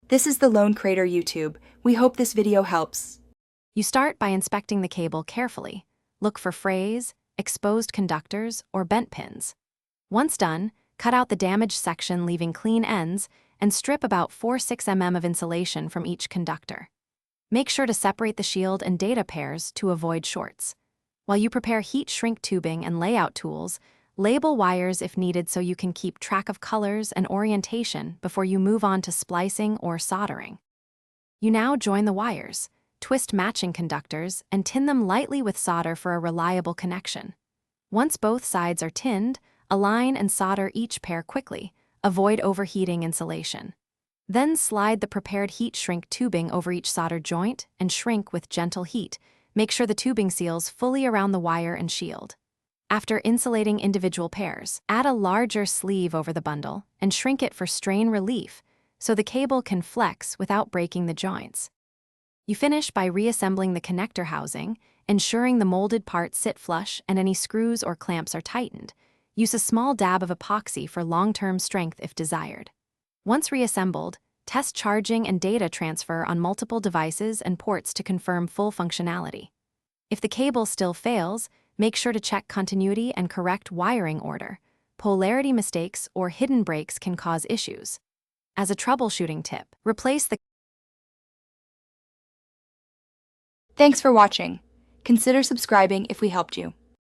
This is the Lone Crater YouTube. We hope this video helps. You start by inspecting the cable carefully. Look for frays, exposed conductors, or bent pins. Once done, cut out the damaged section leaving clean ends and strip about 4-6 mm of insulation from each conductor. Make sure to separate the shield and data pairs to avoid shorts. While you prepare heat shrink tubing and layout tools, label wires if needed so you can keep track of colors and orientation before you move on to splicing or soldering. You now join the wires, twist matching conductors, and tin them lightly with solder for a reliable connection. Once both sides are tinned, align and solder each pair quickly. Avoid overheating insulation. Then slide the prepared heat shrink tubing over each soldered joint and shrink with gentle heat. Make sure the tubing seals fully around the wire and shield. After insulating individual pairs, add a larger sleeve over the bundle and shrink it for strain relief so the cable can flex without breaking the joints. You finish by reassembling the connector housing, ensuring the molded parts sit flush and any screws or clamps are tightened. Use a small dab of epoxy for long-term strength if desired. Once reassembled, test charging and data transfer on multiple devices and ports to confirm full functionality. If the cable still fails, make sure to check continuity and correct wiring order. Polarity mistakes or hidden breaks can cause issues. As a troubleshooting tip, replace the Thanks for watching. Consider subscribing if we helped you.